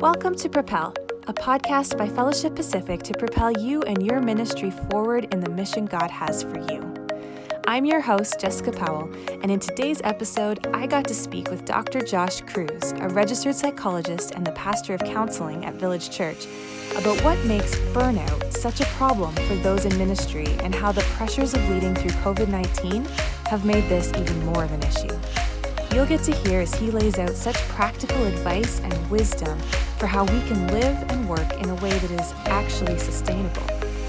Welcome to Propel, a podcast by Fellowship Pacific to propel you and your ministry forward in the mission God has for you. I'm your host, Jessica Powell, and in today's episode, I got to speak with Dr. Josh Kruse, a registered psychologist and the pastor of counseling at Village Church, about what makes burnout such a problem for those in ministry and how the pressures of leading through COVID-19 have made this even more of an issue. You'll get to hear as he lays out such practical advice and wisdom for how we can live and work in a way that is actually sustainable,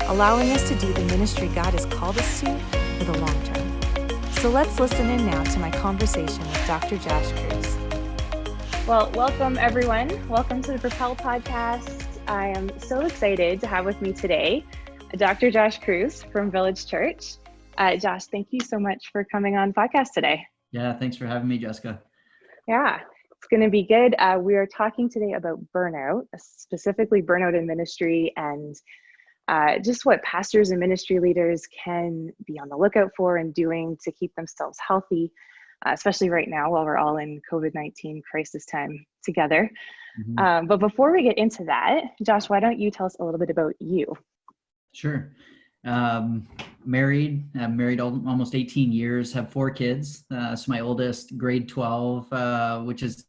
allowing us to do the ministry God has called us to for the long term. So let's listen in now to my conversation with Dr. Josh Kruse. Well, welcome everyone. Welcome to the Propel podcast. I am so excited to have with me today Dr. Josh Kruse from Village Church. Josh, thank you so much for coming on podcast today. Yeah, thanks for having me, Jessica. Yeah, it's going to be good. We are talking today about burnout, specifically burnout in ministry, and just what pastors and ministry leaders can be on the lookout for and doing to keep themselves healthy, especially right now while we're all in COVID-19 crisis time together. Mm-hmm. But before we get into that, Josh, why don't you tell us a little bit about you? Sure. I'm married almost 18 years, have 4 kids. So my oldest, grade 12, which is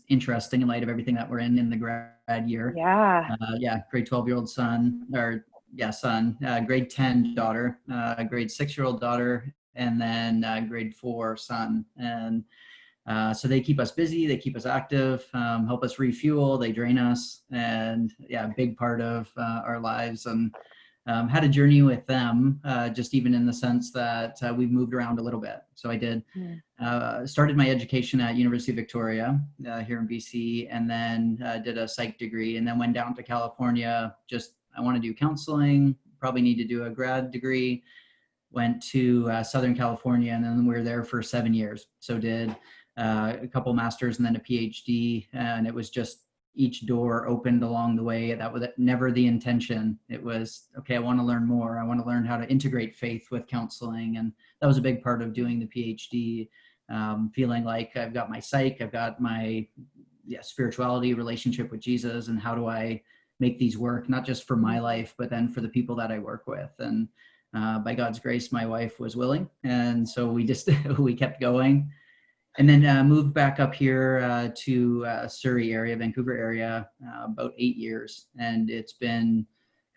interesting in light of everything that we're in the grad year. Yeah. Grade 12-year-old son, grade 10 daughter, grade 6-year-old daughter, and then grade 4 son. And so they keep us busy, they keep us active, help us refuel, they drain us, and a big part of our lives. And had a journey with them, just even in the sense that we've moved around a little bit. So I did, started my education at University of Victoria here in BC, and then did a psych degree, and then went down to California. I want to do counseling, probably need to do a grad degree. Went to Southern California, and then we were there for 7 years. So did a couple masters and then a PhD, and it was just each door opened along the way. That was never the intention. It was, okay, I want to learn more. I want to learn how to integrate faith with counseling. And that was a big part of doing the PhD, feeling like I've got my psych, I've got my spirituality, relationship with Jesus, and how do I make these work, not just for my life, but then for the people that I work with. And by God's grace, my wife was willing. And so we kept going. And then moved back up here to Surrey area, Vancouver area, about 8 years. And it's been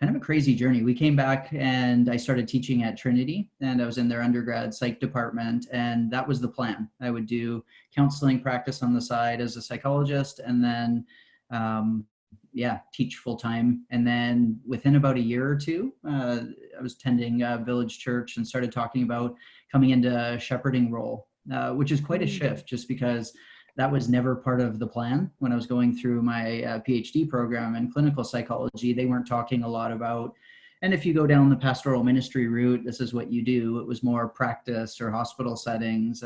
kind of a crazy journey. We came back and I started teaching at Trinity, and I was in their undergrad psych department. And that was the plan. I would do counseling practice on the side as a psychologist, and then teach full time. And then within about a year or two, I was attending Village Church and started talking about coming into a shepherding role. Which is quite a shift, just because that was never part of the plan. When I was going through my PhD program in clinical psychology, they weren't talking a lot about, and if you go down the pastoral ministry route, this is what you do. It was more practice or hospital settings,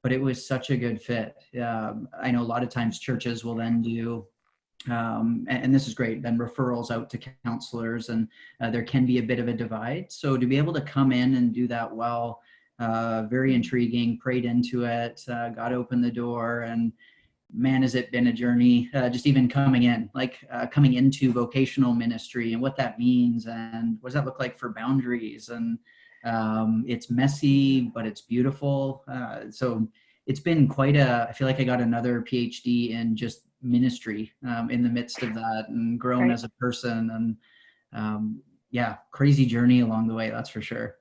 but it was such a good fit. I know a lot of times churches will then do, and this is great, then referrals out to counselors, and there can be a bit of a divide. So to be able to come in and do that well, very intriguing, prayed into it, God opened the door, and man, has it been a journey, just even coming into vocational ministry and what that means, and what does that look like for boundaries, and it's messy, but it's beautiful. So it's been I feel like I got another PhD in just ministry in the midst of that, and grown as a person, and crazy journey along the way, that's for sure.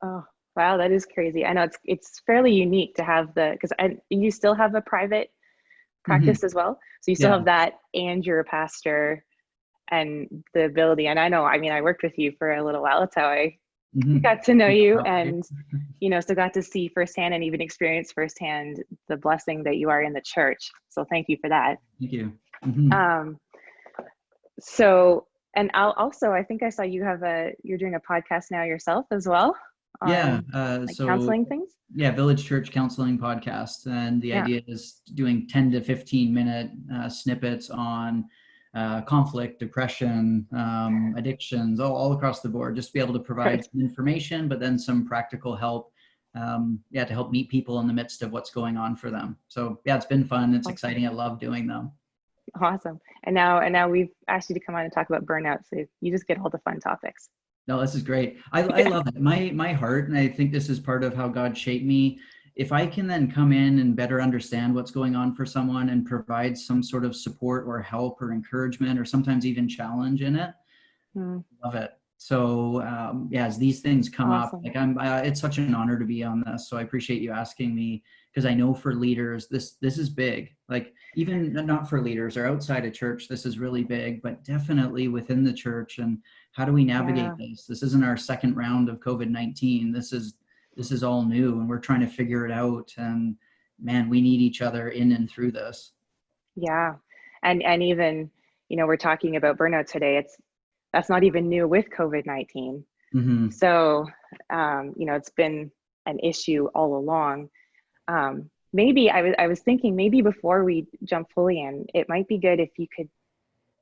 Oh. Wow, that is crazy. I know it's fairly unique to have because you still have a private practice as well. So you still have that, and you're a pastor, and the ability. And I worked with you for a little while. That's how I got to know you, and so got to see firsthand and even experience firsthand the blessing that you are in the church. So thank you for that. Thank you. So, and I think I saw you're doing a podcast now yourself as well. So counseling things? Village Church Counseling podcast. And the idea is doing 10 to 15 minute snippets on conflict, depression, addictions, all across the board, just to be able to provide some information, but then some practical help, to help meet people in the midst of what's going on for them. So it's been fun. It's exciting. I love doing them. Awesome. And now we've asked you to come on and talk about burnout. So you just get all the fun topics. No, this is great. I love it. My heart, and I think this is part of how God shaped me. If I can then come in and better understand what's going on for someone and provide some sort of support or help or encouragement or sometimes even challenge in it, love it. So yeah, as these things come up, Awesome. like it's such an honor to be on this. So I appreciate you asking me, because I know for leaders, this is big. Like even not for leaders or outside of church, this is really big, but definitely within the church. And how do we navigate this? This isn't our second round of COVID-19. This is all new, and we're trying to figure it out. And man, we need each other in and through this. Yeah. And even, we're talking about burnout today. That's not even new with COVID-19. Mm-hmm. So, it's been an issue all along. Maybe I was thinking maybe before we jump fully in, it might be good if you could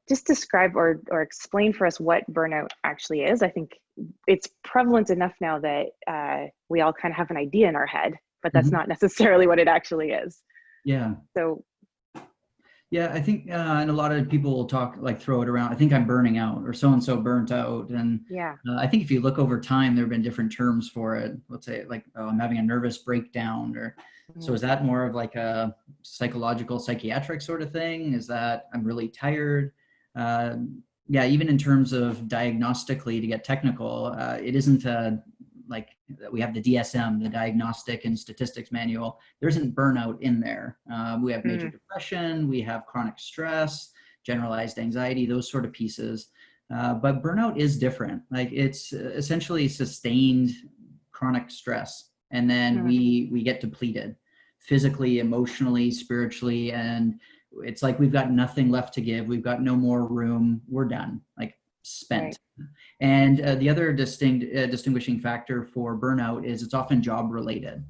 just describe or explain for us what burnout actually is. I think it's prevalent enough now that we all kind of have an idea in our head, but that's not necessarily what it actually is. Yeah. So yeah, I think, and a lot of people will talk, like throw it around. I think I'm burning out, or so-and-so burnt out. And yeah, I think if you look over time, there have been different terms for it. Let's say like, oh, I'm having a nervous breakdown, or so is that more of like a psychological, psychiatric sort of thing? Is that I'm really tired? Yeah, even in terms of diagnostically, to get technical, it isn't like we have the DSM, the Diagnostic and Statistics Manual. There isn't burnout in there. We have major depression, we have chronic stress, generalized anxiety, those sort of pieces. But burnout is different. Like it's essentially sustained chronic stress, and then we get depleted physically, emotionally, spiritually, and it's like we've got nothing left to give. We've got no more room. We're done, like spent. Right. And the other distinguishing factor for burnout is it's often job related.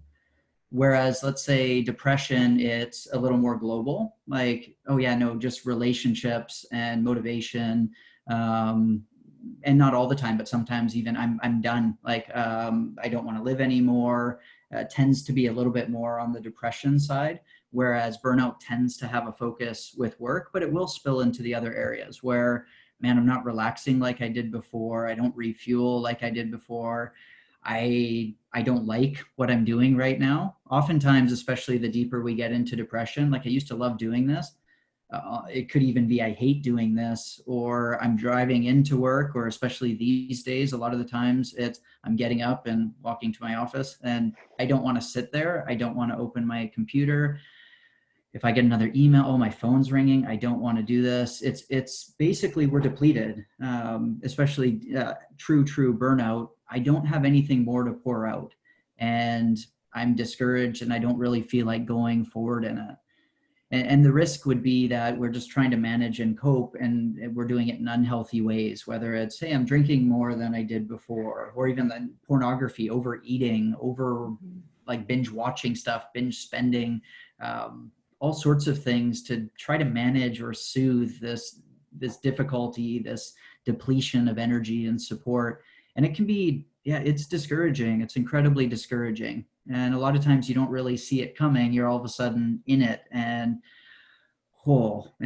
Whereas let's say depression, it's a little more global, like, oh yeah, no, just relationships and motivation. And not all the time, but sometimes even I'm done. Like I don't want to live anymore. Tends to be a little bit more on the depression side, whereas burnout tends to have a focus with work, but it will spill into the other areas where, man, I'm not relaxing like I did before. I don't refuel like I did before. I don't like what I'm doing right now. Oftentimes, especially the deeper we get into depression, like I used to love doing this. It could even be I hate doing this, or I'm driving into work, or especially these days, a lot of the times it's I'm getting up and walking to my office, and I don't want to sit there. I don't want to open my computer. If I get another email, oh, my phone's ringing, I don't want to do this. It's basically we're depleted, especially true burnout. I don't have anything more to pour out, and I'm discouraged, and I don't really feel like going forward in it. And the risk would be that we're just trying to manage and cope, and we're doing it in unhealthy ways, whether it's, hey, I'm drinking more than I did before, or even the pornography, overeating, like binge watching stuff, binge spending, all sorts of things to try to manage or soothe this difficulty, this depletion of energy and support. And it can be, yeah, it's discouraging. It's incredibly discouraging. And a lot of times you don't really see it coming. You're all of a sudden in it. And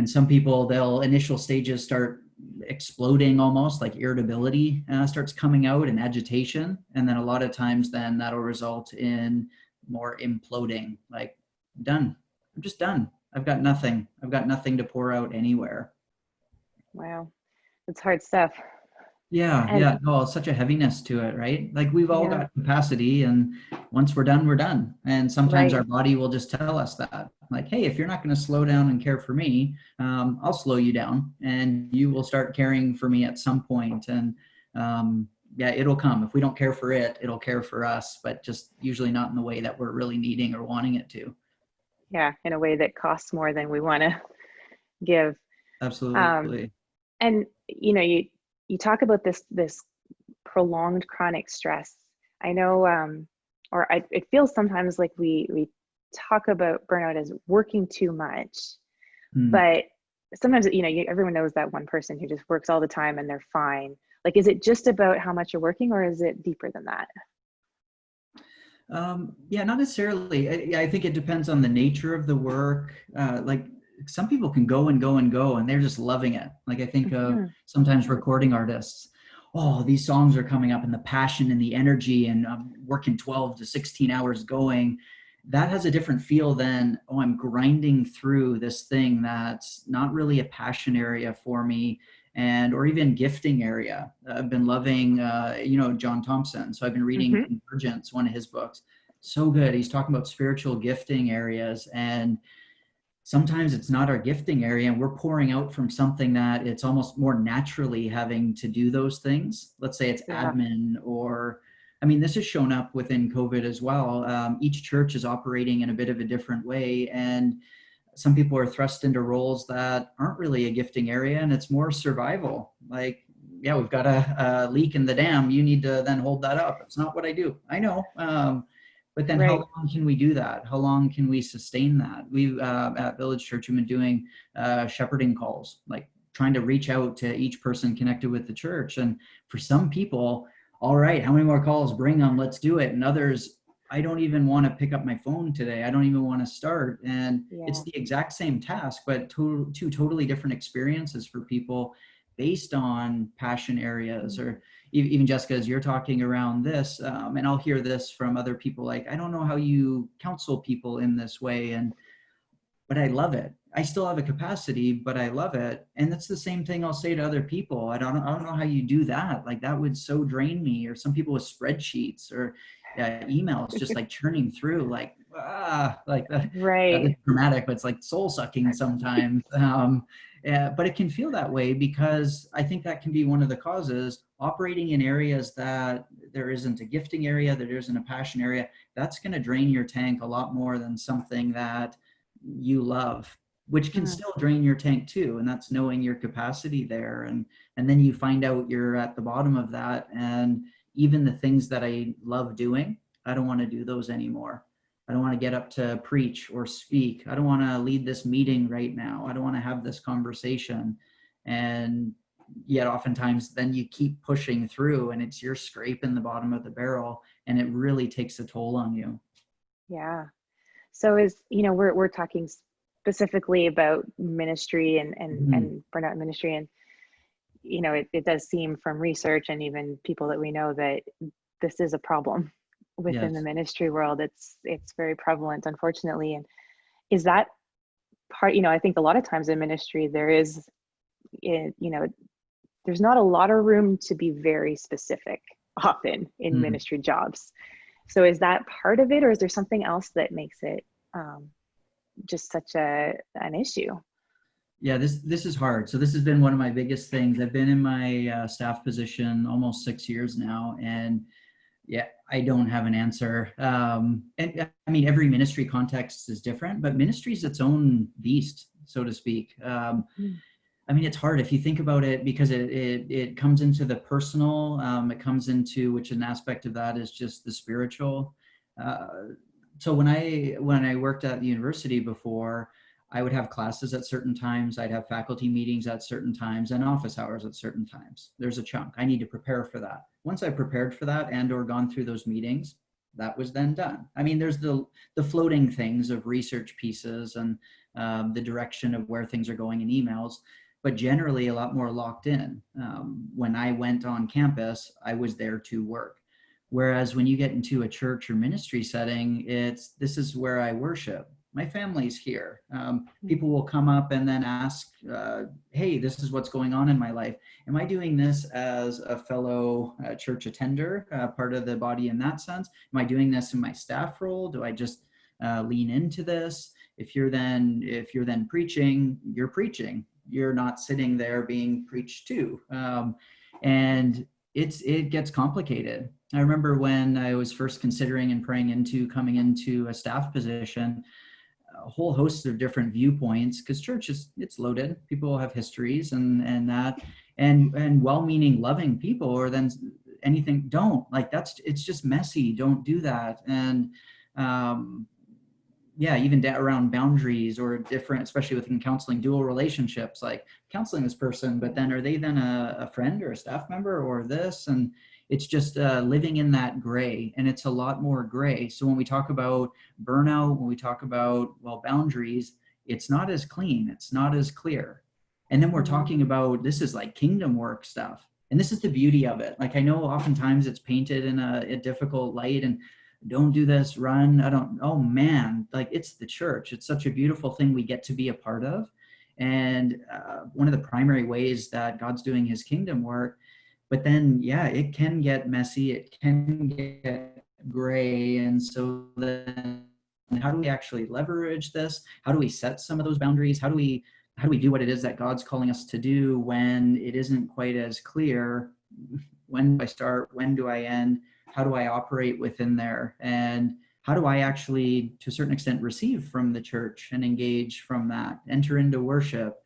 some people, they'll initial stages start exploding, almost like irritability starts coming out, and agitation. And then a lot of times then that'll result in more imploding, like done. I'm just done. I've got nothing to pour out anywhere. Wow. It's hard stuff. Yeah. Oh, it's such a heaviness to it, right? Like we've all got capacity, and once we're done, we're done. And sometimes our body will just tell us that, like, hey, if you're not going to slow down and care for me, I'll slow you down, and you will start caring for me at some point. And it'll come. If we don't care for it, it'll care for us, but just usually not in the way that we're really needing or wanting it to. Yeah, in a way that costs more than we want to give. Absolutely. And you talk about this prolonged chronic stress. I know, it feels sometimes like we talk about burnout as working too much, but sometimes everyone knows that one person who just works all the time and they're fine. Like, is it just about how much you're working, or is it deeper than that? Not necessarily. I think it depends on the nature of the work. Like some people can go and go and go and they're just loving it. Like I think of sometimes recording artists, oh, these songs are coming up and the passion and the energy and I'm working 12 to 16 hours going. That has a different feel than, oh, I'm grinding through this thing that's not really a passion area for me, and or even gifting area. I've been loving, John Thompson. So I've been reading Convergence, one of his books. So good. He's talking about spiritual gifting areas, and sometimes it's not our gifting area and we're pouring out from something that it's almost more naturally having to do those things. Let's say it's admin, or, I mean, this has shown up within COVID as well. Each church is operating in a bit of a different way. And some people are thrust into roles that aren't really a gifting area, and it's more survival. Like, yeah, we've got a leak in the dam. You need to then hold that up. It's not what I do. I know. But then how long can we do that? How long can we sustain that? We at Village Church, we've been doing shepherding calls, like trying to reach out to each person connected with the church. And for some people, all right, how many more calls? Bring them, let's do it. And others, I don't even want to pick up my phone today. I don't even want to start. And it's the exact same task, but two totally different experiences for people based on passion areas. Or even Jessica, as you're talking around this, and I'll hear this from other people, like, I don't know how you counsel people in this way, but I love it. I still have a capacity, but I love it. And that's the same thing I'll say to other people. I don't know how you do that. Like, that would so drain me. Or some people with spreadsheets or emails, just like churning through, like that. It's dramatic, but it's like soul sucking sometimes. But it can feel that way because I think that can be one of the causes. Operating in areas that there isn't a gifting area, that there isn't a passion area, that's going to drain your tank a lot more than something that you love, which can still drain your tank too. And that's knowing your capacity there. And then you find out you're at the bottom of that. And even the things that I love doing, I don't want to do those anymore. I don't want to get up to preach or speak. I don't want to lead this meeting right now. I don't want to have this conversation. And yet oftentimes then you keep pushing through and you're scraping the bottom of the barrel, and it really takes a toll on you. Yeah. So we're talking specifically about ministry and burnout ministry. And, it does seem from research and even people that we know that this is a problem within the ministry world. It's very prevalent, unfortunately. And is that part, I think a lot of times in ministry, there's not a lot of room to be very specific often in ministry jobs. So is that part of it, or is there something else that makes it just such an issue? Yeah, this is hard. So this has been one of my biggest things. I've been in my staff position almost 6 years now, and I don't have an answer. And I mean, every ministry context is different, but ministry is its own beast, so to speak. I mean, it's hard if you think about it, because it comes into the personal, it comes into, which an aspect of that is just the spiritual. So when I worked at the university before, I would have classes at certain times. I'd have faculty meetings at certain times and office hours at certain times. There's a chunk. I need to prepare for that. Once I prepared for that and or gone through those meetings, that was then done. I mean, there's the floating things of research pieces and the direction of where things are going in emails, but generally a lot more locked in. When I went on campus, I was there to work. Whereas when you get into a church or ministry setting, this is where I worship. My family's here. People will come up and then ask, hey, this is what's going on in my life. Am I doing this as a fellow church attender, part of the body in that sense? Am I doing this in my staff role? Do I just lean into this? If you're then preaching, you're preaching. You're not sitting there being preached to. And it gets complicated. I remember when I was first considering and praying into coming into a staff position, a whole host of different viewpoints, because church it's loaded. People have histories and that, and well-meaning, loving people, or then anything, don't, like, it's just messy. Don't do that. And even around boundaries or different, especially within counseling, dual relationships, like counseling this person, but then are they then a friend or a staff member or this? And it's just living in that gray, and it's a lot more gray. So when we talk about burnout, when we talk about, boundaries, it's not as clean, it's not as clear. And then we're talking about, this is like kingdom work stuff. And this is the beauty of it. Like, I know oftentimes it's painted in a difficult light, and don't do this, run. Oh man, like, it's the church. It's such a beautiful thing we get to be a part of. And one of the primary ways that God's doing his kingdom work. But then, yeah, it can get messy. It can get gray. And so then how do we actually leverage this? How do we set some of those boundaries? How do we do what it is that God's calling us to do when it isn't quite as clear? When do I start? When do I end? How do I operate within there? And how do I actually, to a certain extent, receive from the church and engage from that, enter into worship,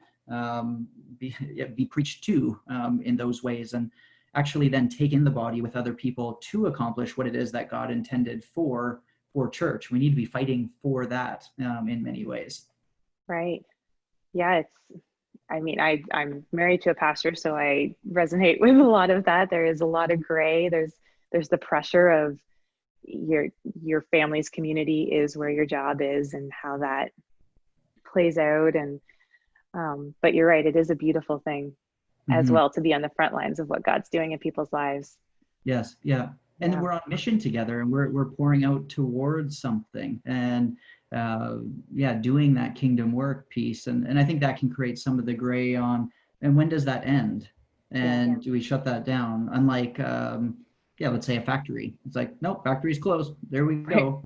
be preached to in those ways, and actually then take in the body with other people to accomplish what it is that God intended for church. We need to be fighting for that in many ways. Right. Yeah, I'm married to a pastor, so I resonate with a lot of that. There is a lot of gray. There's the pressure of your family's community is where your job is, and how that plays out. And but you're right, it is a beautiful thing as well to be on the front lines of what God's doing in people's lives. Yes, yeah. And then we're on mission together, and we're pouring out towards something, and doing that kingdom work piece. And I think that can create some of the gray on, and when does that end? And do we shut that down? Unlike, let's say a factory. It's like, nope, factory's closed. There we go.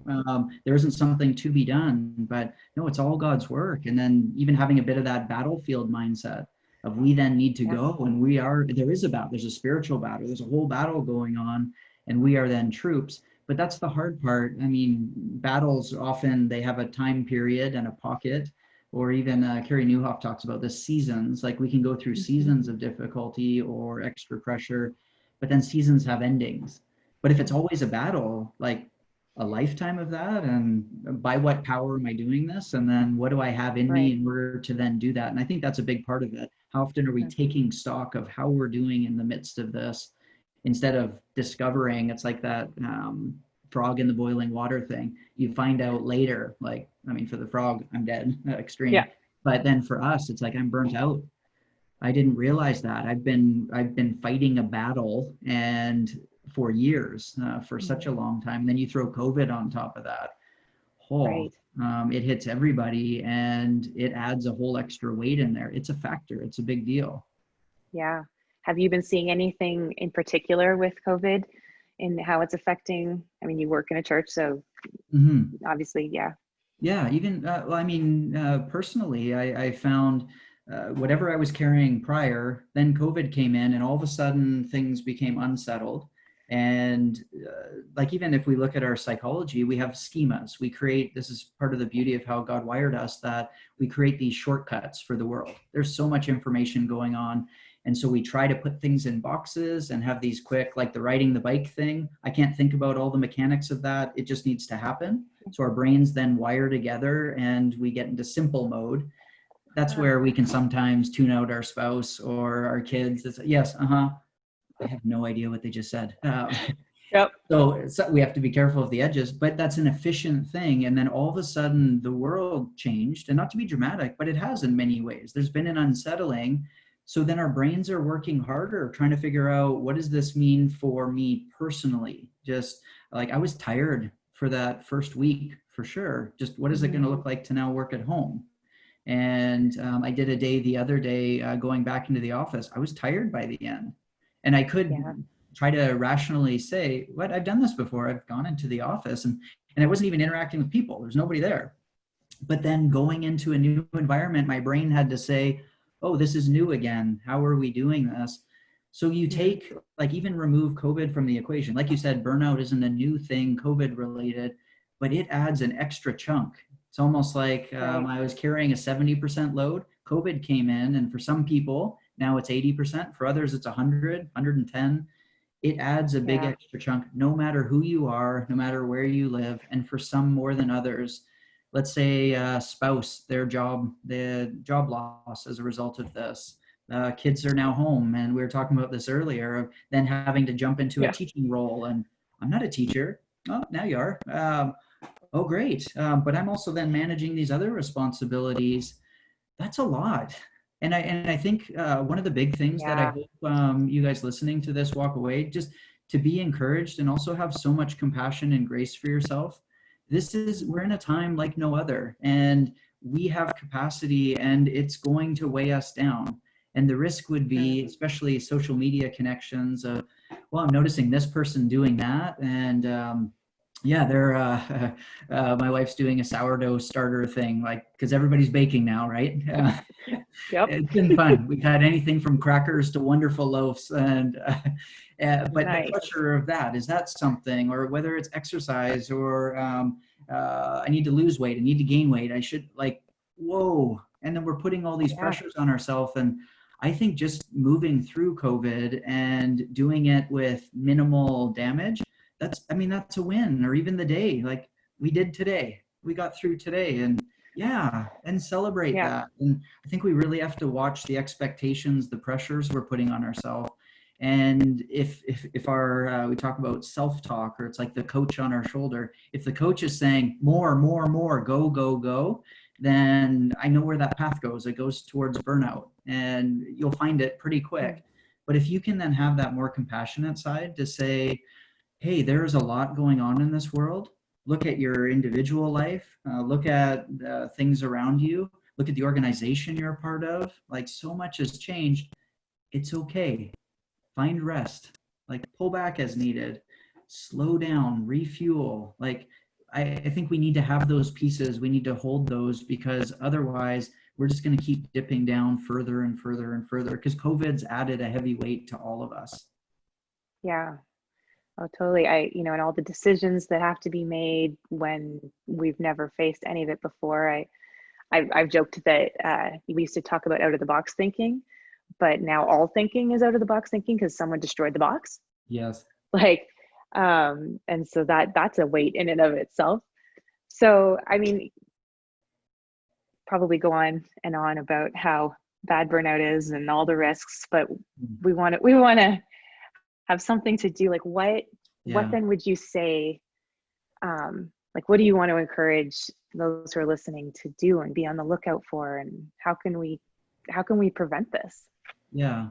There isn't something to be done, but no, it's all God's work. And then even having a bit of that battlefield mindset of, we then need to go, and there is a battle. There's a spiritual battle. There's a whole battle going on, and we are then troops. But that's the hard part. I mean, battles often, they have a time period and a pocket, or even Carrie Newhoff talks about the seasons. Like, we can go through seasons of difficulty or extra pressure, but then seasons have endings. But if it's always a battle, like a lifetime of that, and by what power am I doing this? And then what do I have in me in order to then do that? And I think that's a big part of it. How often are we taking stock of how we're doing in the midst of this, instead of discovering? It's like that frog in the boiling water thing. You find out later, like, I mean, for the frog, I'm dead, extreme. Yeah. But then for us, it's like, I'm burnt out. I didn't realize that. I've been fighting a battle, and for years, for such a long time. And then you throw COVID on top of that. It hits everybody, and it adds a whole extra weight in there. It's a factor. It's a big deal. Yeah. Have you been seeing anything in particular with COVID and how it's affecting? I mean, you work in a church, so obviously, yeah. Yeah, even, personally, I found whatever I was carrying prior, then COVID came in, and all of a sudden things became unsettled. And like, even if we look at our psychology, we have schemas. This is part of the beauty of how God wired us, that we create these shortcuts for the world. There's so much information going on. And so we try to put things in boxes and have these quick, like the riding the bike thing. I can't think about all the mechanics of that. It just needs to happen. So our brains then wire together, and we get into simple mode. That's where we can sometimes tune out our spouse or our kids. It's, yes, I have no idea what they just said. So we have to be careful of the edges, but that's an efficient thing. And then all of a sudden the world changed, and not to be dramatic, but it has in many ways. There's been an unsettling. So then our brains are working harder, trying to figure out, what does this mean for me personally? Just like, I was tired for that first week, for sure. Just what is it going to look like to now work at home? And I did a day the other day going back into the office. I was tired by the end. And I could try to rationally say, what, I've done this before. I've gone into the office, and I wasn't even interacting with people. There's nobody there. But then going into a new environment, my brain had to say, oh, this is new again. How are we doing this? So you take, like, even remove COVID from the equation. Like you said, burnout isn't a new thing, COVID related, but it adds an extra chunk. It's almost like I was carrying a 70% load. COVID came in, and for some people, now it's 80%. For others, it's 100, 110. It adds a big extra chunk, no matter who you are, no matter where you live. And for some more than others, let's say spouse, the job loss as a result of this. Kids are now home, and we were talking about this earlier, of then having to jump into a teaching role. And I'm not a teacher. Oh, now you are. Oh, great. But I'm also then managing these other responsibilities. That's a lot. And I think one of the big things that I Yeah. hope you guys listening to this walk away, just to be encouraged and also have so much compassion and grace for yourself. We're in a time like no other, and we have capacity, and it's going to weigh us down. And the risk would be, especially social media connections of, well, I'm noticing this person doing that, and yeah, they're my wife's doing a sourdough starter thing, like, because everybody's baking now, right? Yep. It's been fun. We've had anything from crackers to wonderful loaves, and but the Nice. pressure of that, is that something, or whether it's exercise, or I need to lose weight, I need to gain weight, I should, like, whoa. And then we're putting all these Yeah. pressures on ourselves. And I think just moving through COVID and doing it with minimal damage, that's a win. Or even the day, like we did today, we got through today, and yeah, and celebrate Yeah. that. And I think we really have to watch the expectations, the pressures we're putting on ourselves. And if our we talk about self-talk, or it's like the coach on our shoulder, if the coach is saying more, go, go, go, then I know where that path goes. It goes towards burnout, and you'll find it pretty quick. But if you can then have that more compassionate side to say, hey, there's a lot going on in this world. Look at your individual life, look at things around you, look at the organization you're a part of. Like, so much has changed. It's okay. Find rest, like pull back as needed, slow down, refuel. Like, I think we need to have those pieces. We need to hold those, because otherwise we're just going to keep dipping down further and further and further, because COVID's added a heavy weight to all of us. Yeah. Oh, totally. And all the decisions that have to be made when we've never faced any of it before. I've joked that we used to talk about out of the box thinking, but now all thinking is out of the box thinking because someone destroyed the box. Yes. Like, and so that's a weight in and of itself. So, probably go on and on about how bad burnout is and all the risks, but we want to have something to do. Like, what then would you say, like, what do you want to encourage those who are listening to do and be on the lookout for, and how can we prevent this? Yeah,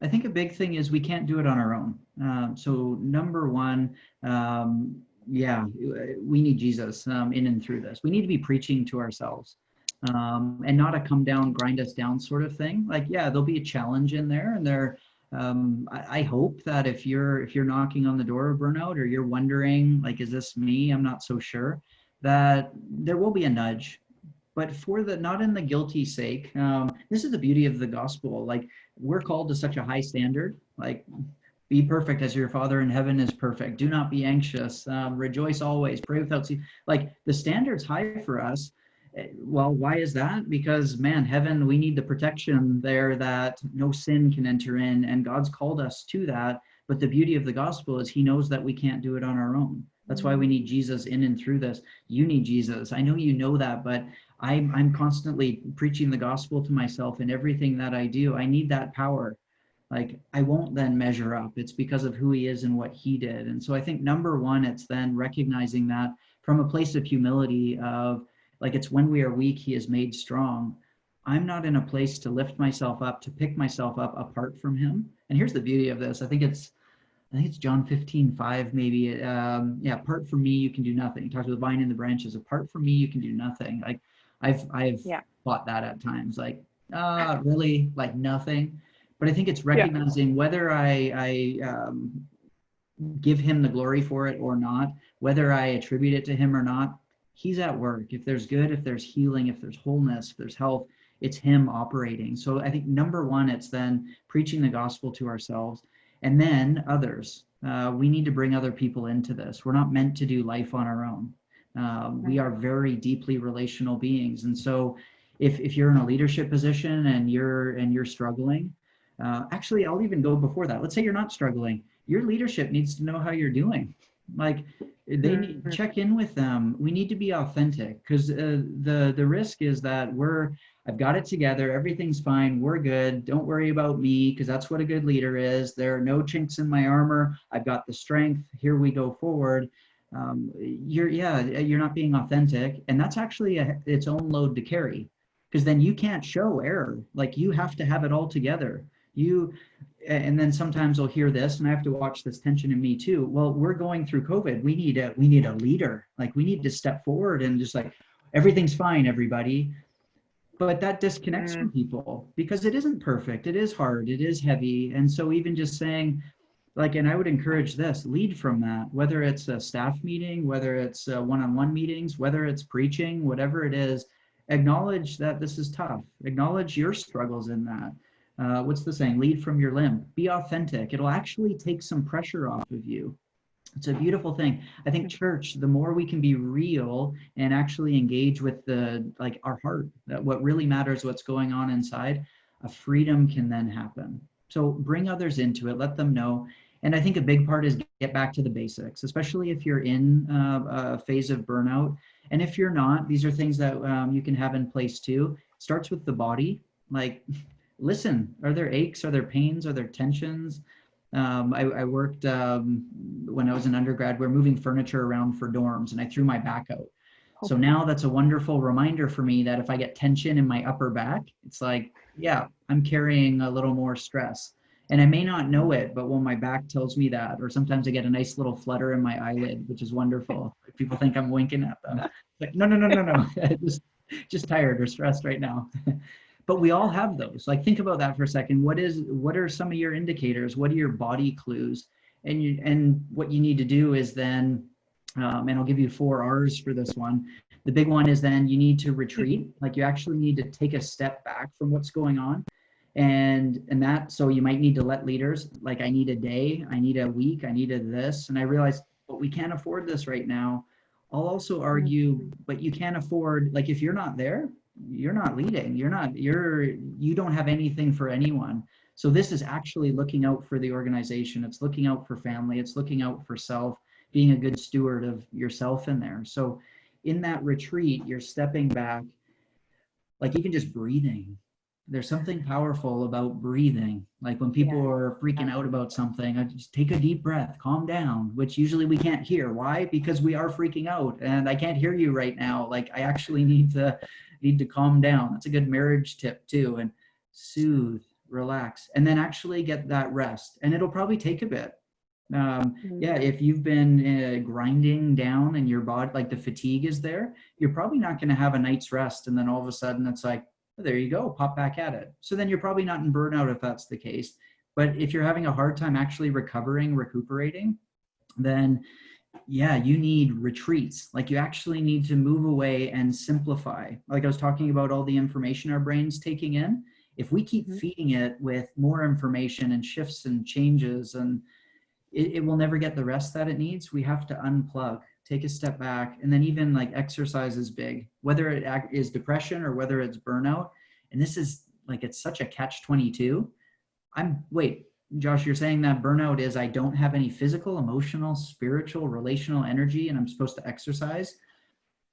I think a big thing is we can't do it on our own. So number one, we need Jesus in and through this. We need to be preaching to ourselves, and not a come down, grind us down sort of thing. Like, yeah, there'll be a challenge in there, and I hope that if you're knocking on the door of burnout, or you're wondering, like, is this me? I'm not so sure, that there will be a nudge. But not in the guilty sake. This is the beauty of the gospel. Like, we're called to such a high standard. Like, be perfect as your Father in heaven is perfect. Do not be anxious. Rejoice always. Pray without ceasing. Like, the standard's high for us. Well, why is that? Because, man, heaven, we need the protection there that no sin can enter in, and God's called us to that. But the beauty of the gospel is He knows that we can't do it on our own. That's why we need Jesus in and through this. You need Jesus. I know you know that, but I'm constantly preaching the gospel to myself in everything that I do. I need that power. Like, I won't then measure up. It's because of who He is and what He did. And so I think number one, it's then recognizing that from a place of humility of, like, it's when we are weak, He is made strong. I'm not in a place to lift myself up, to pick myself up apart from Him. And here's the beauty of this. I think it's John 15:5, maybe. Apart from me, you can do nothing. He talks about the vine and the branches. Apart from me, you can do nothing. Like, I've thought that at times, like, really, like nothing. But I think it's recognizing whether I give Him the glory for it or not, whether I attribute it to Him or not, He's at work. If there's good, if there's healing, if there's wholeness, if there's health, it's Him operating. So I think number one, it's then preaching the gospel to ourselves. And then others. We need to bring other people into this. We're not meant to do life on our own. We are very deeply relational beings. And so if you're in a leadership position and you're struggling, actually, I'll even go before that. Let's say you're not struggling. Your leadership needs to know how you're doing. Like, they need to check in with them. We need to be authentic, because the risk is that I've got it together. Everything's fine. We're good. Don't worry about me, because that's what a good leader is. There are no chinks in my armor. I've got the strength. Here we go forward. you're not being authentic. And that's actually its own load to carry, because then you can't show error. Like, you have to have it all together. And then sometimes I'll hear this, and I have to watch this tension in me too. Well, we're going through COVID. We need a leader. Like, we need to step forward and just like, everything's fine, everybody. But that disconnects from people, because it isn't perfect. It is hard. It is heavy. And so even just saying, like, and I would encourage this, lead from that, whether it's a staff meeting, whether it's one-on-one meetings, whether it's preaching, whatever it is, acknowledge that this is tough. Acknowledge your struggles in that. What's the saying? Lead from your limp. Be authentic. It'll actually take some pressure off of you. It's a beautiful thing. I think church, the more we can be real and actually engage with our heart, that what really matters, what's going on inside, a freedom can then happen. So bring others into it, let them know. And I think a big part is get back to the basics, especially if you're in a phase of burnout. And if you're not, these are things that you can have in place too. It starts with the body. Like, listen, are there aches? Are there pains? Are there tensions? I worked when I was an undergrad, we're moving furniture around for dorms, and I threw my back out. So now that's a wonderful reminder for me that if I get tension in my upper back, it's like, yeah, I'm carrying a little more stress. And I may not know it, but when my back tells me that, or sometimes I get a nice little flutter in my eyelid, which is wonderful. People think I'm winking at them. Like, no. just tired or stressed right now. But we all have those. Like, think about that for a second. What are some of your indicators? What are your body clues? And what you need to do is then, and I'll give you 4 R's for this one. The big one is then you need to retreat. Like, you actually need to take a step back from what's going on. And that, so you might need to let leaders, like, I need a day, I need a week, I needed this. And I realized, but we can't afford this right now. I'll also argue, but you can't afford, like, if you're not there, you're not leading, you don't have anything for anyone. So this is actually looking out for the organization. It's looking out for family. It's looking out for self, being a good steward of yourself in there. So in that retreat, you're stepping back, like, even just breathing. There's something powerful about breathing. Like, when people are freaking out about something, I just take a deep breath, calm down, which usually we can't hear. Why? Because we are freaking out, and I can't hear you right now. Like, I actually need to calm down. That's a good marriage tip too. And soothe, relax, and then actually get that rest. And it'll probably take a bit. If you've been grinding down and your body, like, the fatigue is there, you're probably not going to have a night's rest. And then all of a sudden it's like, there you go, pop back at it. So then you're probably not in burnout if that's the case. But if you're having a hard time actually recuperating, then you need retreats. Like, you actually need to move away and simplify. Like, I was talking about all the information our brain's taking in. If we keep feeding it with more information and shifts and changes, and it will never get the rest that it needs. We have to unplug, take a step back. And then even, like, exercise is big, whether it is depression or whether it's burnout. And this is, like, it's such a catch-22. Wait, Josh, you're saying that burnout is, I don't have any physical, emotional, spiritual, relational energy, and I'm supposed to exercise?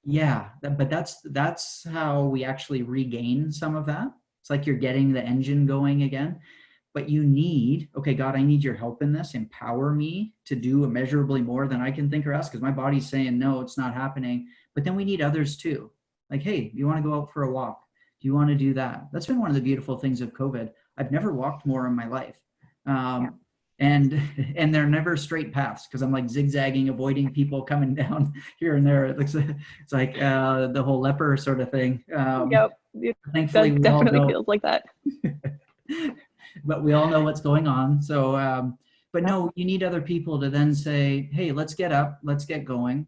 Yeah, but that's how we actually regain some of that. It's like you're getting the engine going again. But you need, okay, God, I need your help in this. Empower me to do immeasurably more than I can think or ask, because my body's saying, no, it's not happening. But then we need others too. Like, hey, you want to go out for a walk? Do you want to do that? That's been one of the beautiful things of COVID. I've never walked more in my life. And they're never straight paths, because I'm like zigzagging, avoiding people coming down here and there. It's like the whole leper sort of thing. Yep. Thankfully, that definitely feels like that. But we all know what's going on. So, but no, you need other people to then say, hey, let's get up, let's get going.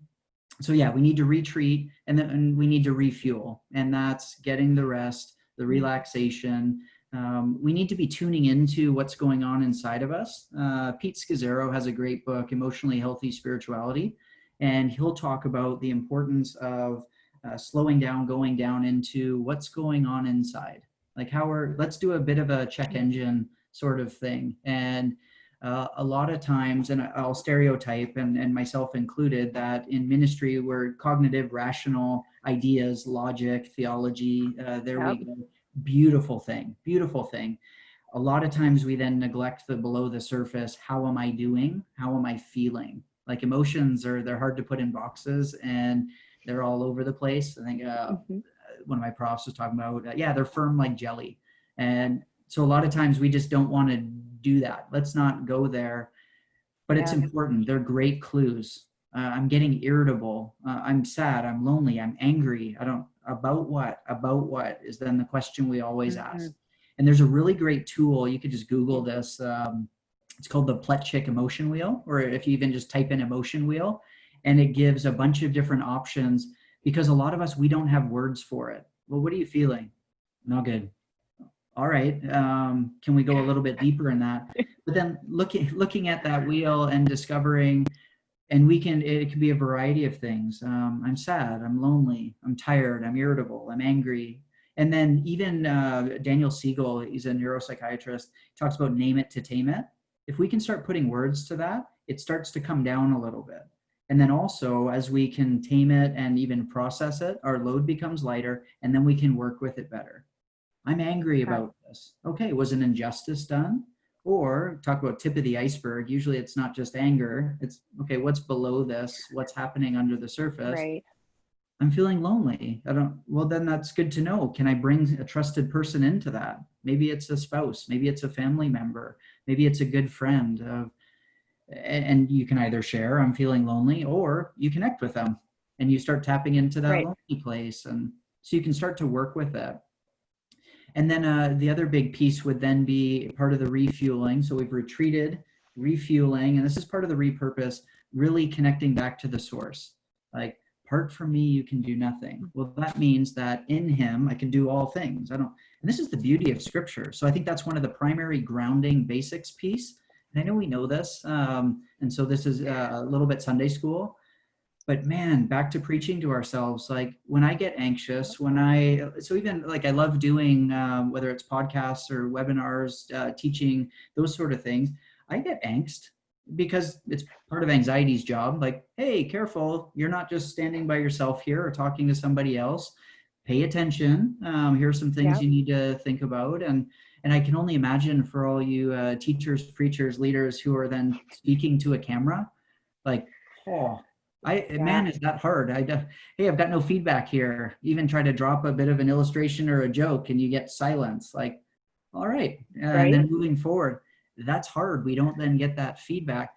So we need to retreat, and then we need to refuel. And that's getting the rest, the relaxation. We need to be tuning into what's going on inside of us. Pete Scazzaro has a great book, Emotionally Healthy Spirituality. And he'll talk about the importance of slowing down, going down into what's going on inside. Like, let's do a bit of a check engine sort of thing. And a lot of times, and I'll stereotype, and myself included, that in ministry, we're cognitive, rational ideas, logic, theology, we go. Beautiful thing. A lot of times we then neglect the below the surface. How am I doing? How am I feeling? Like emotions they're hard to put in boxes, and they're all over the place. I think one of my profs was talking about, they're firm like jelly. And so a lot of times we just don't want to do that. Let's not go there, but it's important. They're great clues. I'm getting irritable. I'm sad. I'm lonely. I'm angry. About what is then the question we always ask. And there's a really great tool. You could just Google this. It's called the Pletchik emotion wheel, or if you even just type in emotion wheel, and it gives a bunch of different options, because a lot of us, we don't have words for it. Well, what are you feeling? Not good. All right. Can we go a little bit deeper in that? But then looking at that wheel and discovering, and it can be a variety of things. I'm sad, I'm lonely, I'm tired, I'm irritable, I'm angry. And then even Daniel Siegel, he's a neuropsychiatrist, talks about name it to tame it. If we can start putting words to that, it starts to come down a little bit. And then also, as we can tame it and even process it, our load becomes lighter, and then we can work with it better. I'm angry about this. Okay, was an injustice done? Or talk about tip of the iceberg. Usually it's not just anger. It's, okay, what's below this? What's happening under the surface? Right. I'm feeling lonely. Well, then that's good to know. Can I bring a trusted person into that? Maybe it's a spouse. Maybe it's a family member. Maybe it's a good friend. And you can either share, I'm feeling lonely, or you connect with them and you start tapping into that lonely place. And so you can start to work with that. And then the other big piece would then be part of the refueling. So we've retreated, refueling, and this is part of the repurpose, really connecting back to the source. Like, apart from me, you can do nothing. Well, that means that in him, I can do all things. And this is the beauty of scripture. So I think that's one of the primary grounding basics piece. And I know we know this. And so this is a little bit Sunday school. But man, back to preaching to ourselves. Like when I get anxious, so even like I love doing, whether it's podcasts or webinars, teaching, those sort of things, I get angst because it's part of anxiety's job. Like, hey, careful, you're not just standing by yourself here or talking to somebody else. Pay attention. Here's some things you need to think about. And I can only imagine for all you teachers, preachers, leaders who are then speaking to a camera, like, man, is that hard? Hey, I've got no feedback here. Even try to drop a bit of an illustration or a joke and you get silence. Like, all right. And then moving forward, that's hard. We don't then get that feedback.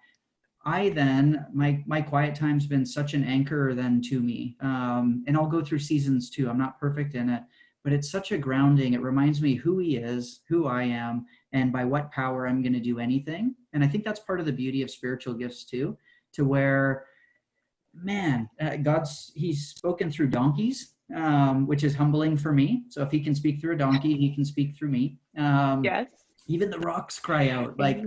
My quiet time's been such an anchor then to me. And I'll go through seasons too. I'm not perfect in it, but it's such a grounding. It reminds me who he is, who I am, and by what power I'm going to do anything. And I think that's part of the beauty of spiritual gifts too, to where, man, he's spoken through donkeys, which is humbling for me. So if he can speak through a donkey, he can speak through me. Even the rocks cry out. Like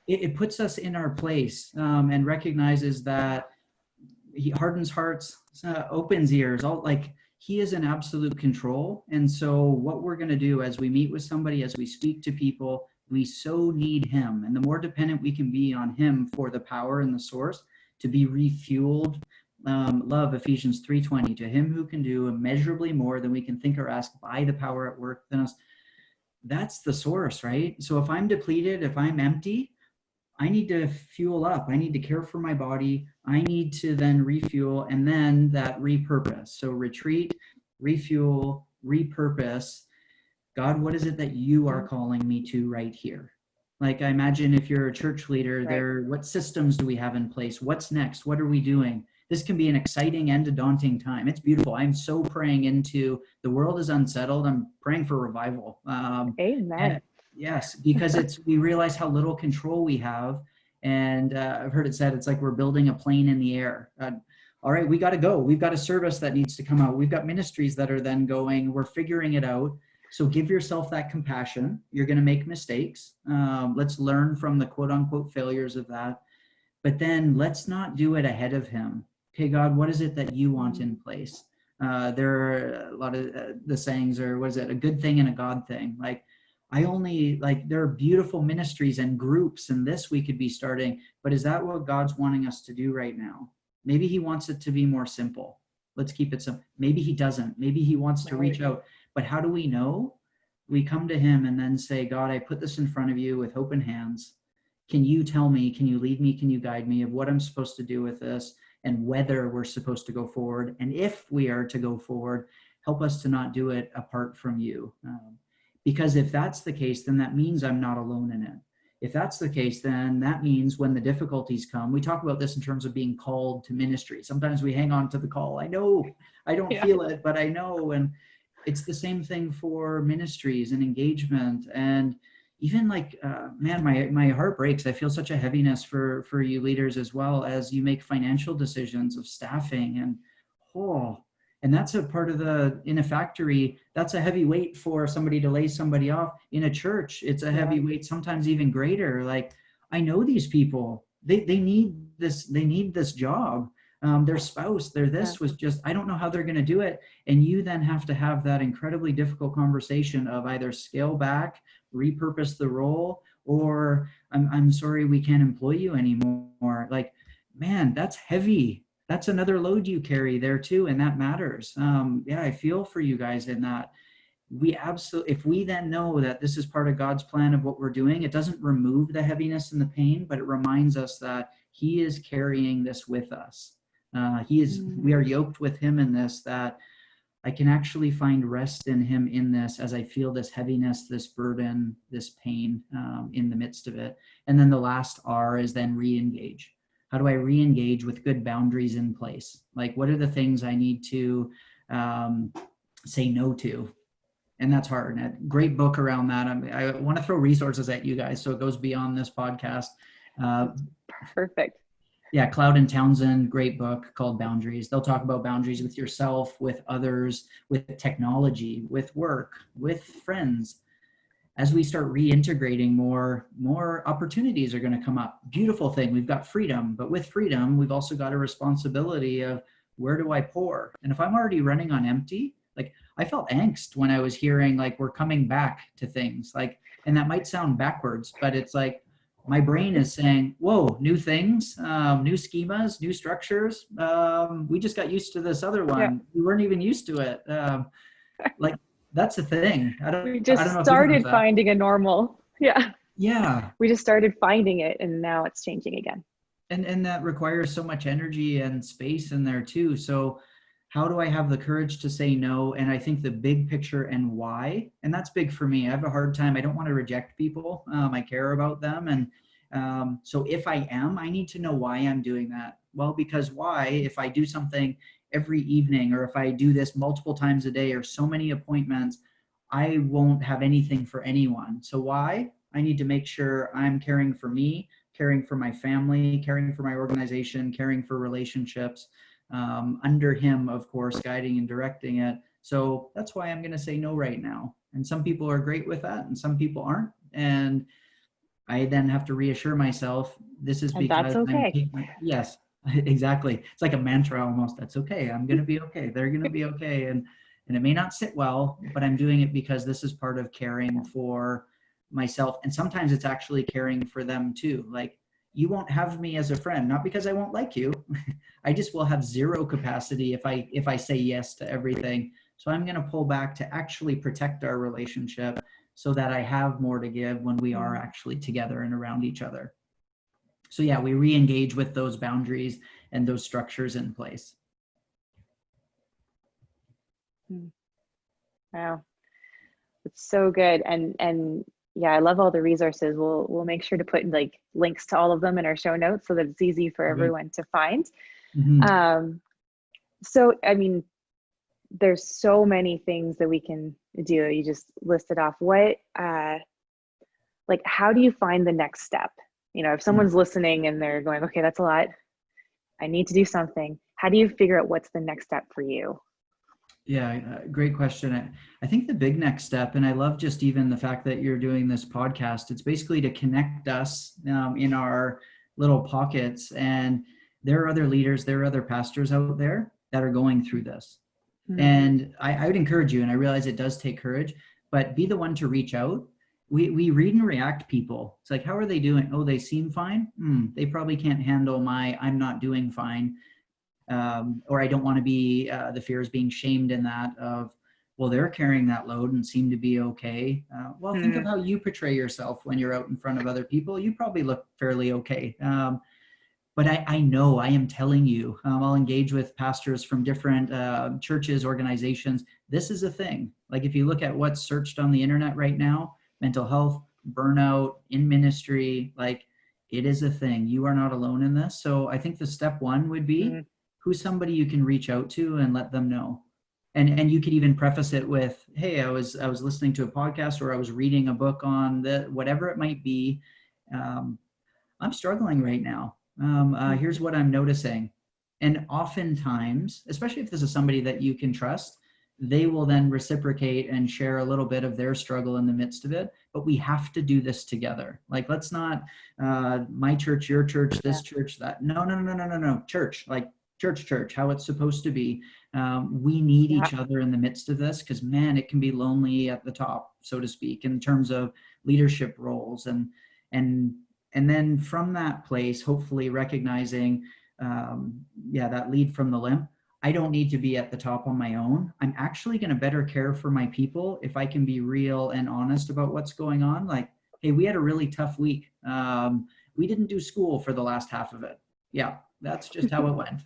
it puts us in our place and recognizes that he hardens hearts, opens ears. He is in absolute control. And so what we're going to do as we meet with somebody, as we speak to people, we so need him. And the more dependent we can be on him for the power and the source, to be refueled. Love Ephesians 3:20, to him who can do immeasurably more than we can think or ask by the power at work within us. That's the source, right? So if I'm depleted, if I'm empty, I need to fuel up. I need to care for my body. I need to then refuel, and then that repurpose. So retreat, refuel, repurpose. God, what is it that you are calling me to right here? Like, I imagine if you're a church leader, what systems do we have in place? What's next? What are we doing? This can be an exciting and a daunting time. It's beautiful. I'm so praying into the world is unsettled. I'm praying for revival. Amen. Yes, because we realize how little control we have. And I've heard it said, it's like we're building a plane in the air. All right, we got to go. We've got a service that needs to come out. We've got ministries that are then going. We're figuring it out. So give yourself that compassion. You're going to make mistakes. Let's learn from the quote unquote failures of that. But then let's not do it ahead of him. Okay, God, what is it that you want in place? There are a lot of the sayings, or was it a good thing and a God thing? Like, there are beautiful ministries and groups and this we could be starting, but is that what God's wanting us to do right now? Maybe he wants it to be more simple. Let's keep it simple. Maybe he doesn't. Maybe he wants to reach out. But how do we know? We come to him and then say, God, I put this in front of you with open hands. can you tell me, can you lead me, can you guide me of what I'm supposed to do with this and whether we're supposed to go forward? And if we are to go forward, help us to not do it apart from you. Because if that's the case, then that means I'm not alone in it. If that's the case, then that means when the difficulties come, we talk about this in terms of being called to ministry. Sometimes we hang on to the call. I know, I don't feel it, but I know. And it's the same thing for ministries and engagement. And even like, man, my heart breaks. I feel such a heaviness for you leaders as well as you make financial decisions of staffing and that's a part of in a factory, that's a heavy weight for somebody to lay somebody off. In a church, it's a heavy weight, sometimes even greater. Like, I know these people, they need this job. Their spouse, this was just, I don't know how they're going to do it. And you then have to have that incredibly difficult conversation of either scale back, repurpose the role, or I'm sorry, we can't employ you anymore. Like, man, that's heavy. That's another load you carry there too. And that matters. I feel for you guys in that. If we then know that this is part of God's plan of what we're doing, it doesn't remove the heaviness and the pain, but it reminds us that he is carrying this with us. We are yoked with him in this, that I can actually find rest in him in this as I feel this heaviness, this burden, this pain in the midst of it. And then the last R is then re-engage. How do I re-engage with good boundaries in place? Like, what are the things I need to say no to? And that's hard. And a great book around that. I want to throw resources at you guys so it goes beyond this podcast. Perfect. Yeah, Cloud and Townsend, great book called Boundaries. They'll talk about boundaries with yourself, with others, with technology, with work, with friends. As we start reintegrating, more opportunities are going to come up. Beautiful thing. We've got freedom, but with freedom, we've also got a responsibility of where do I pour? And if I'm already running on empty, like I felt angst when I was hearing like we're coming back to things like, and that might sound backwards, but it's like my brain is saying, whoa, new things, new schemas, new structures. We just got used to this other one. Yeah. We weren't even used to it. Like, that's the thing. We just started finding a normal. Yeah. We just started finding it and now it's changing again. And that requires so much energy and space in there too. So how do I have the courage to say no? And I think the big picture and why, and that's big for me. I have a hard time. I don't want to reject people. I care about them. And so if I need to know why I'm doing that. Well, because why, if I do something every evening, or if I do this multiple times a day or so many appointments, I won't have anything for anyone. So why? I need to make sure I'm caring for me, caring for my family, caring for my organization, caring for relationships, under him, of course, guiding and directing it. So that's why I'm going to say no right now. And some people are great with that and some people aren't. And I then have to reassure myself, this is because that's okay. Yes. Exactly. It's like a mantra almost. That's okay. I'm going to be okay. They're going to be okay. And it may not sit well, but I'm doing it because this is part of caring for myself. And sometimes it's actually caring for them too. Like, you won't have me as a friend, not because I won't like you. I just will have zero capacity if I say yes to everything. So I'm going to pull back to actually protect our relationship so that I have more to give when we are actually together and around each other. So yeah, we re-engage with those boundaries and those structures in place. Wow, it's so good. And yeah, I love all the resources. We'll make sure to put like links to all of them in our show notes so that it's easy for everyone to find. Mm-hmm. So, I mean, there's so many things that we can do. You just listed off what, like, how do you find the next step? You know, if someone's listening and they're going, okay, that's a lot, I need to do something. How do you figure out what's the next step for you? Yeah, great question. I think the big next step, and I love just even the fact that you're doing this podcast, it's basically to connect us in our little pockets. And there are other leaders, there are other pastors out there that are going through this. Mm-hmm. And I would encourage you, and I realize it does take courage, but be the one to reach out. We read and react people. It's like, how are they doing? Oh, they seem fine. They probably can't handle my I'm not doing fine. Or I don't want to be, the fear is being shamed in that of, well, they're carrying that load and seem to be okay. Well, think of how you portray yourself when you're out in front of other people. You probably look fairly okay. But I know, I am telling you, I'll engage with pastors from different churches, organizations. This is a thing. Like if you look at what's searched on the internet right now, mental health, burnout, in ministry, like it is a thing. You are not alone in this. So I think the step one would be who's somebody you can reach out to and let them know. And you could even preface it with, hey, I was listening to a podcast, or I was reading a book on whatever it might be. I'm struggling right now. Here's what I'm noticing. And oftentimes, especially if this is somebody that you can trust, they will then reciprocate and share a little bit of their struggle in the midst of it. But we have to do this together. Like, let's not my church, your church, this church, that. No. Church, like church, how it's supposed to be. We need each other in the midst of this, because man, it can be lonely at the top, so to speak, in terms of leadership roles. And then from that place, hopefully recognizing, that lead from the limb. I don't need to be at the top on my own. I'm actually going to better care for my people if I can be real and honest about what's going on. Like, hey, we had a really tough week. We didn't do school for the last half of it. Yeah, that's just how it went.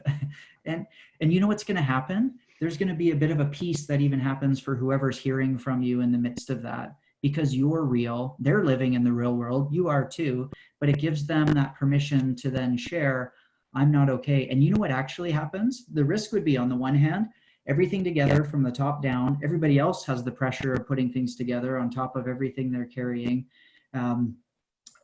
And you know what's going to happen? There's going to be a bit of a peace that even happens for whoever's hearing from you in the midst of that. Because you're real, they're living in the real world, you are too, but it gives them that permission to then share, I'm not okay. And you know what actually happens? The risk would be, on the one hand, everything together from the top down, everybody else has the pressure of putting things together on top of everything they're carrying.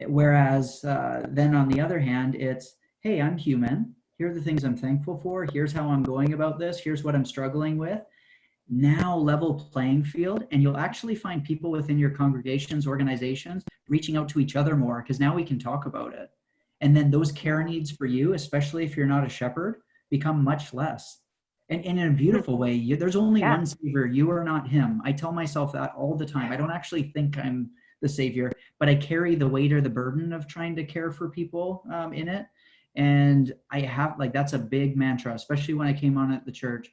Whereas then on the other hand, it's, hey, I'm human. Here are the things I'm thankful for. Here's how I'm going about this. Here's what I'm struggling with. Now level playing field, and you'll actually find people within your congregations, organizations, reaching out to each other more, because now we can talk about it. And then those care needs for you, especially if you're not a shepherd, become much less. And in a beautiful way, there's only one Savior. You are not him. I tell myself that all the time. I don't actually think I'm the Savior, but I carry the weight or the burden of trying to care for people in it. And I have, like, that's a big mantra, especially when I came on at the church.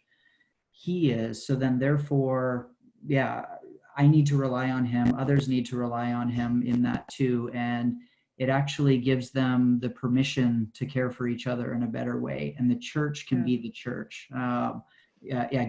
He is. So then therefore, I need to rely on him. Others need to rely on him in that too. And it actually gives them the permission to care for each other in a better way. And the church can be the church.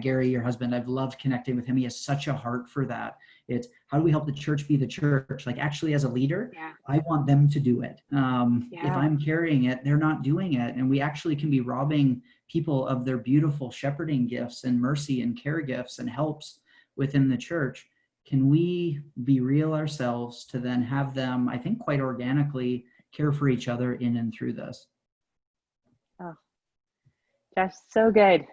Gary, your husband, I've loved connecting with him. He has such a heart for that. It's, how do we help the church be the church? Like, actually, as a leader, I want them to do it. If I'm carrying it, they're not doing it. And we actually can be robbing people of their beautiful shepherding gifts and mercy and care gifts and helps within the church. Can we be real ourselves to then have them, I think, quite organically care for each other in and through this? Oh, Josh, so good.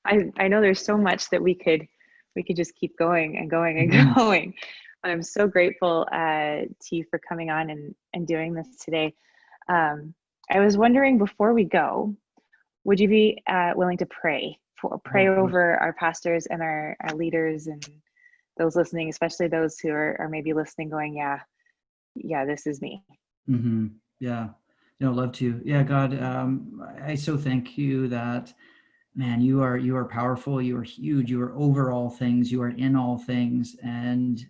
I know there's so much that we could just keep going and going and going. I'm so grateful to you for coming on and doing this today. I was wondering, before we go, would you be willing to pray over our pastors and our leaders and those listening, especially those who are maybe listening going, yeah, this is me. Yeah, love to. Yeah, God, I so thank you that, man, you are powerful, you are huge, you are over all things, you are in all things. And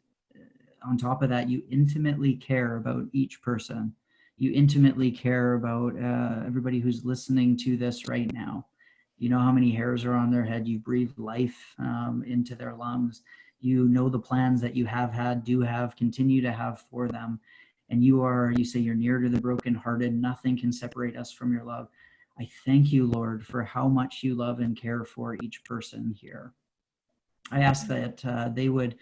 on top of that, you intimately care about each person. You intimately care about everybody who's listening to this right now. You know how many hairs are on their head. You breathe life into their lungs. You know the plans that you have had, do have, continue to have for them. And you say you're near to the brokenhearted. Nothing can separate us from your love. I thank you, Lord, for how much you love and care for each person here. I ask that they would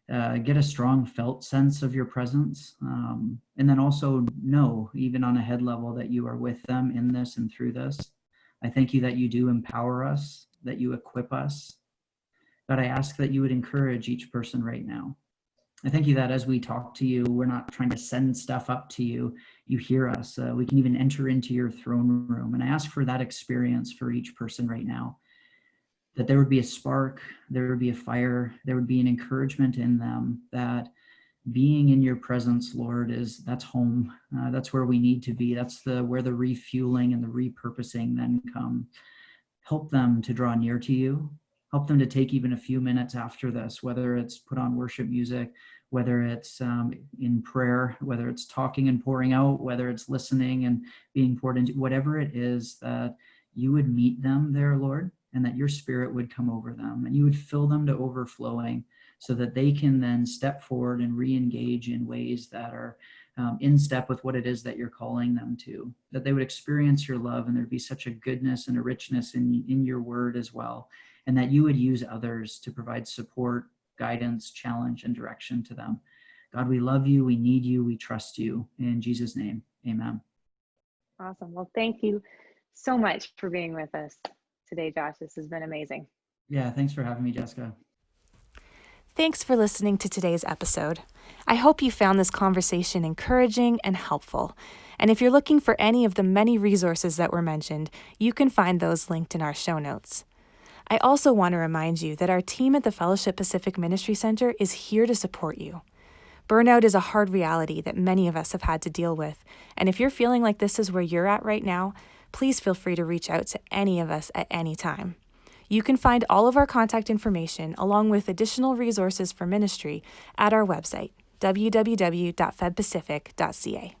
get a strong felt sense of your presence, and then also know, even on a head level, that you are with them in this and through this. I thank you that you do empower us, that you equip us. God, I ask that you would encourage each person right now. I thank you that as we talk to you, we're not trying to send stuff up to you. You hear us. We can even enter into your throne room. And I ask for that experience for each person right now, that there would be a spark, there would be a fire, there would be an encouragement in them, that being in your presence, Lord, that's home. That's where we need to be. That's where the refueling and the repurposing then come. Help them to draw near to you. Help them to take even a few minutes after this, whether it's put on worship music, whether it's in prayer, whether it's talking and pouring out, whether it's listening and being poured into, whatever it is, that you would meet them there, Lord, and that your Spirit would come over them and you would fill them to overflowing so that they can then step forward and re-engage in ways that are in step with what it is that you're calling them to, that they would experience your love and there'd be such a goodness and a richness in your word as well, and that you would use others to provide support, guidance, challenge, and direction to them. God, we love you, we need you, we trust you. In Jesus' name, amen. Awesome. Well, thank you so much for being with us today, Josh. This has been amazing. Yeah, thanks for having me, Jessica. Thanks for listening to today's episode. I hope you found this conversation encouraging and helpful. And if you're looking for any of the many resources that were mentioned, you can find those linked in our show notes. I also want to remind you that our team at the Fellowship Pacific Ministry Center is here to support you. Burnout is a hard reality that many of us have had to deal with, and if you're feeling like this is where you're at right now, please feel free to reach out to any of us at any time. You can find all of our contact information along with additional resources for ministry at our website, www.fedpacific.ca.